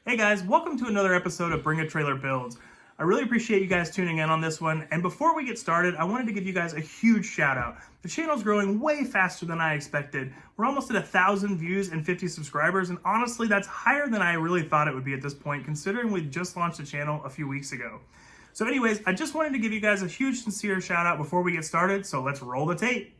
Hey guys, welcome to another episode of Bring a Trailer Builds. I really appreciate you guys tuning in on this one, and before we get started, I wanted to give you guys a huge shout out. The channel's growing way faster than I expected. We're almost at 1,000 views and 50 subscribers, and honestly, that's higher than I really thought it would be at this point, considering we just launched the channel a few weeks ago. So anyways, I just wanted to give you guys a huge sincere shout out before we get started, so let's roll the tape.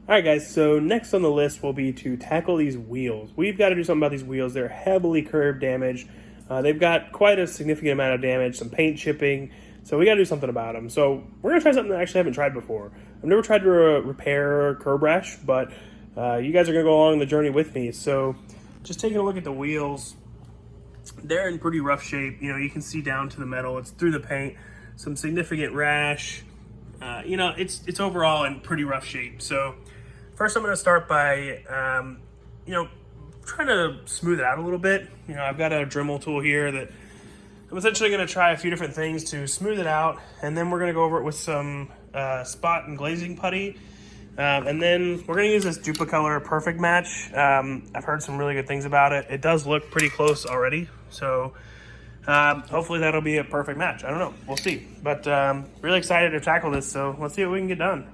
Alright guys, so next on the list will be to tackle these wheels. We've got to do something about these wheels. They're heavily curb damaged. They've got quite a significant amount of damage, some paint chipping, so we got to do something about them. So we're going to try something that I actually haven't tried before. I've never tried to repair curb rash, but you guys are going to go along the journey with me. So just taking a look at the wheels, they're in pretty rough shape. You know, you can see down to the metal. It's through the paint, some significant rash. You know, it's overall in pretty rough shape. So first I'm going to start by, you know, trying to smooth it out a little bit. You know, I've got a Dremel tool here that I'm essentially going to try a few different things to smooth it out, and then we're going to go over it with some spot and glazing putty, and then we're going to use this Duplicolor Perfect Match. I've heard some really good things about it. It does look pretty close already, so hopefully that'll be a perfect match. I don't know, we'll see, but really excited to tackle this, so let's see what we can get done.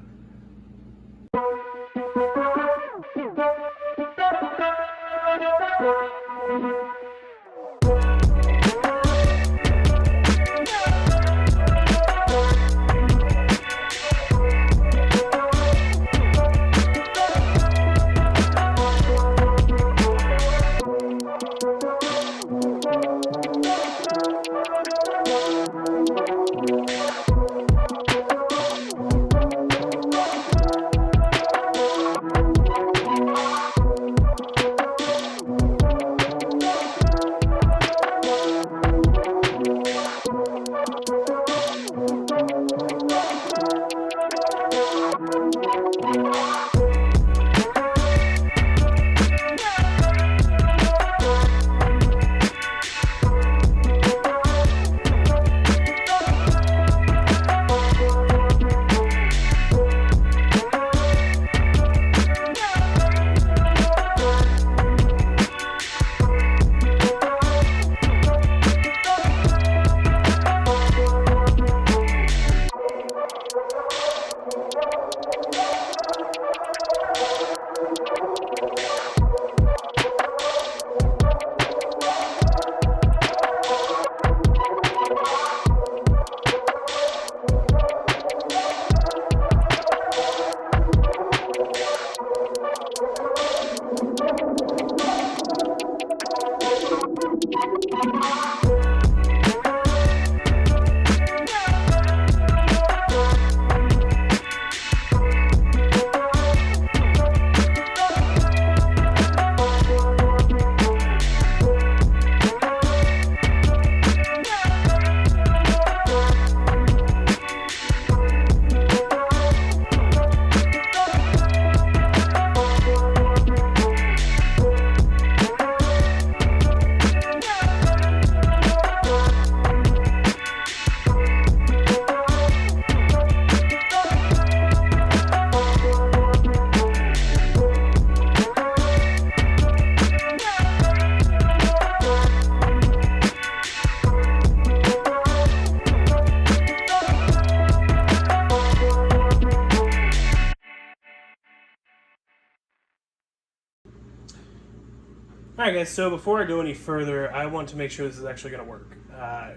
Alright guys, so before I go any further, I want to make sure this is actually going to work.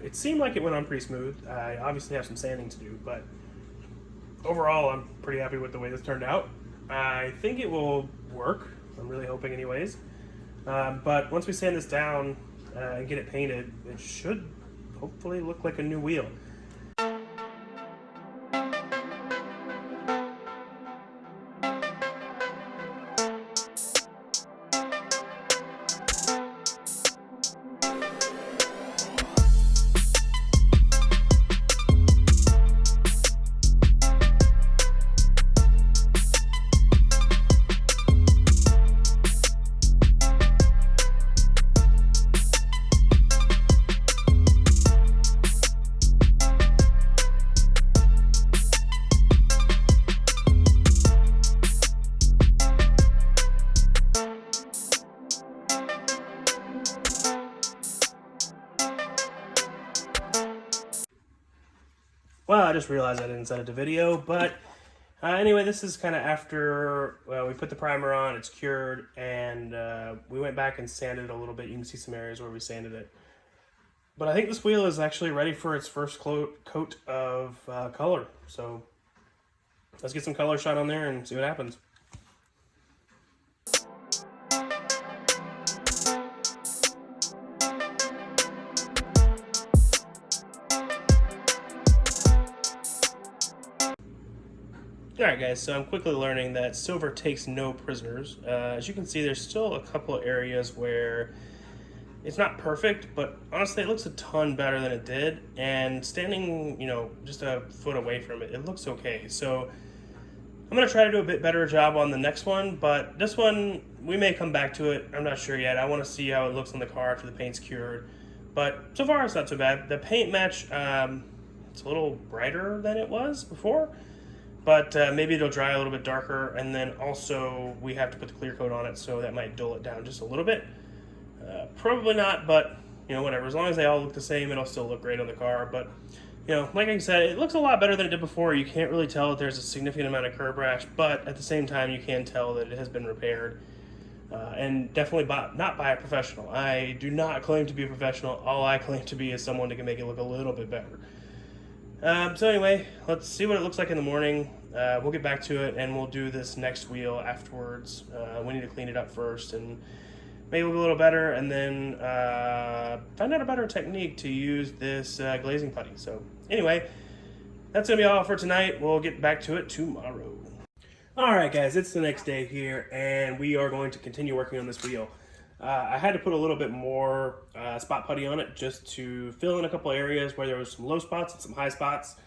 It seemed like it went on pretty smooth. I obviously have some sanding to do, but overall I'm pretty happy with the way this turned out. I think it will work. I'm really hoping anyways. But once we sand this down and get it painted, it should hopefully look like a new wheel. Well, I just realized I didn't set it to video, but anyway, this is kind of after we put the primer on, it's cured, and we went back and sanded it a little bit. You can see some areas where we sanded it. But I think this wheel is actually ready for its first coat of color. So let's get some color shot on there and see what happens. Alright guys, so I'm quickly learning that silver takes no prisoners. As you can see, there's still a couple of areas where it's not perfect, but honestly it looks a ton better than it did, and standing, you know, just a foot away from it, it looks okay. So I'm going to try to do a bit better job on the next one, but this one, we may come back to it. I'm not sure yet. I want to see how it looks on the car after the paint's cured. But so far, it's not so bad. The paint match, it's a little brighter than it was before, but maybe it'll dry a little bit darker, and then also we have to put the clear coat on it, so that might dull it down just a little bit. Probably not, but you know, whatever. As long as they all look the same, it'll still look great on the car. But you know, like I said, it looks a lot better than it did before. You can't really tell that there's a significant amount of curb rash, but at the same time, you can tell that it has been repaired. And definitely not by a professional. I do not claim to be a professional. All I claim to be is someone that can make it look a little bit better. So anyway, let's see what it looks like in the morning. We'll get back to it, and we'll do this next wheel afterwards. We need to clean it up first and make it look a little better, and then find out a better technique to use this glazing putty. So anyway, that's going to be all for tonight. We'll get back to it tomorrow. Alright guys, it's the next day here, and we are going to continue working on this wheel. I had to put a little bit more spot putty on it just to fill in a couple areas where there was some low spots and some high spots.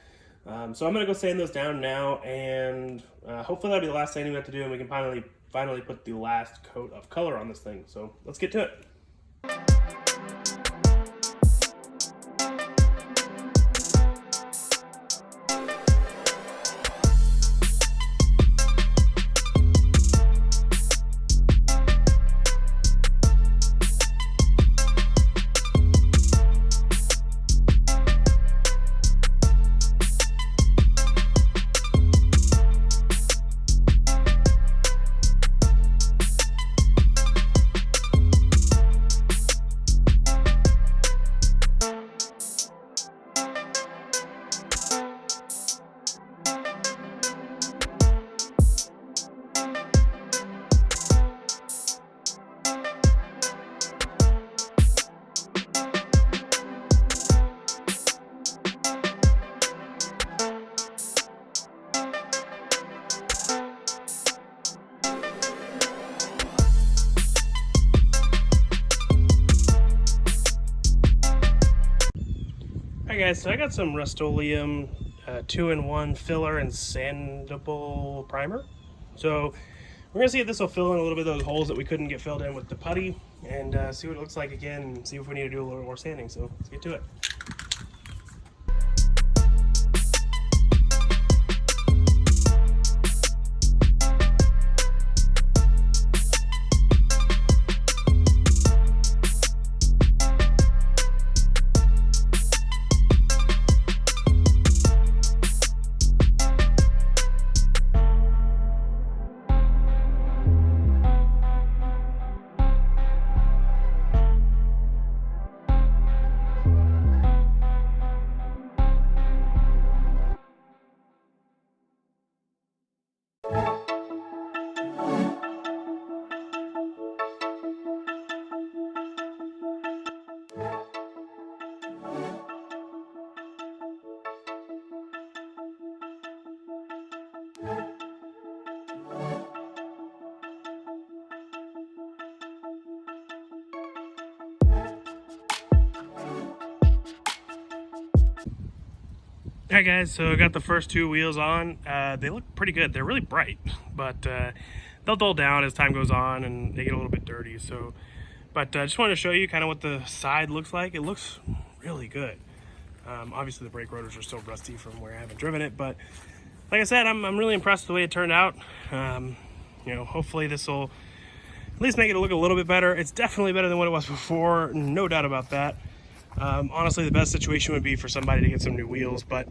So I'm going to go sand those down now, and hopefully that'll be the last sanding we have to do, and we can finally put the last coat of color on this thing. So let's get to it. Alright guys, so I got some Rust-Oleum 2-in-1 filler and sandable primer. So we're going to see if this will fill in a little bit of those holes that we couldn't get filled in with the putty, and see what it looks like again, and see if we need to do a little more sanding. So let's get to it. Alright guys, so I got the first two wheels on. They look pretty good. They're really bright, but they'll dull down as time goes on and they get a little bit dirty. So, but I just wanted to show you kind of what the side looks like. It looks really good. Obviously the brake rotors are still rusty from where I haven't driven it, but like I said, I'm really impressed with the way it turned out. You know, hopefully this will at least make it look a little bit better. It's definitely better than what it was before, no doubt about that. Honestly, the best situation would be for somebody to get some new wheels, but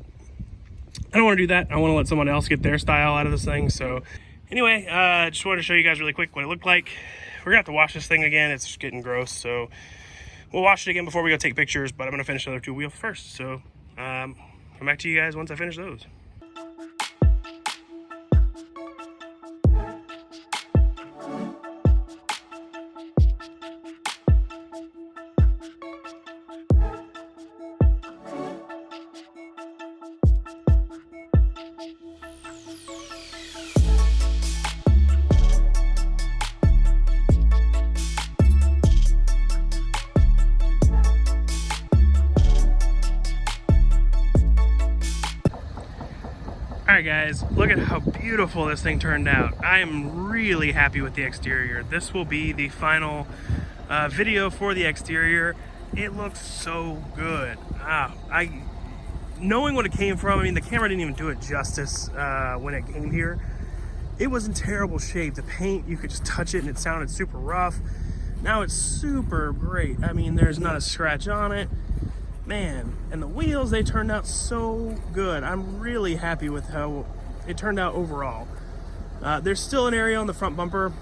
I don't want to do that. I want to let someone else get their style out of this thing. So anyway, just wanted to show you guys really quick what it looked like. We're gonna have to wash this thing again. It's just getting gross, so we'll wash it again before we go take pictures, but I'm gonna finish the other two wheels first. So come back to you guys once I finish those. Alright guys, look at how beautiful this thing turned out. I am really happy with the exterior. This will be the final video for the exterior. It looks so good. Knowing what it came from, I mean the camera didn't even do it justice when it came here. It was in terrible shape. The paint, you could just touch it and it sounded super rough. Now it's super great. I mean, there's not a scratch on it. Man, and the wheels, they turned out so good. I'm really happy with how it turned out overall. There's still an area on the front bumper.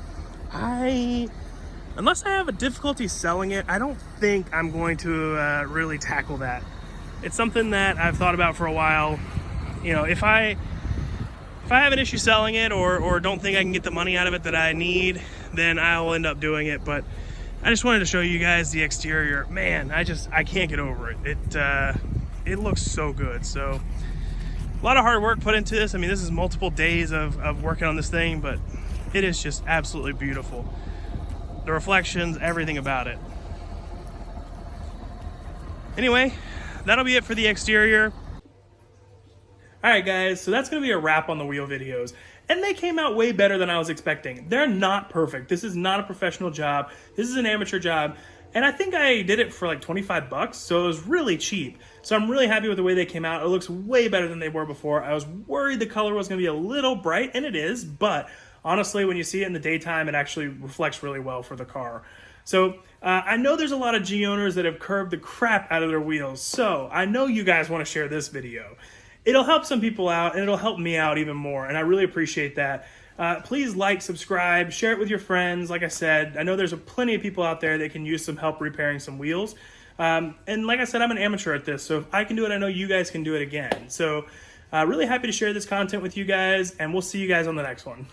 Unless I have a difficulty selling it, I don't think I'm going to really tackle that. It's something that I've thought about for a while. You know, if I have an issue selling it or don't think I can get the money out of it that I need, then I'll end up doing it. But I just wanted to show you guys the exterior. Man, I can't get over it. It looks so good. So a lot of hard work put into this. I mean, this is multiple days of working on this thing, but it is just absolutely beautiful. The reflections, everything about it. Anyway, that'll be it for the exterior. All right, guys, so that's gonna be a wrap on the wheel videos. And they came out way better than I was expecting. They're not perfect. This is not a professional job. This is an amateur job. And I think I did it for like 25 bucks, so it was really cheap. So I'm really happy with the way they came out. It looks way better than they were before. I was worried the color was gonna be a little bright, and it is, but honestly, when you see it in the daytime, it actually reflects really well for the car. So I know there's a lot of G owners that have curbed the crap out of their wheels, so I know you guys wanna share this video. It'll help some people out, and it'll help me out even more, and I really appreciate that. Please like, subscribe, share it with your friends. Like I said, I know there's plenty of people out there that can use some help repairing some wheels. And like I said, I'm an amateur at this, so if I can do it, I know you guys can do it again. So really happy to share this content with you guys, and we'll see you guys on the next one.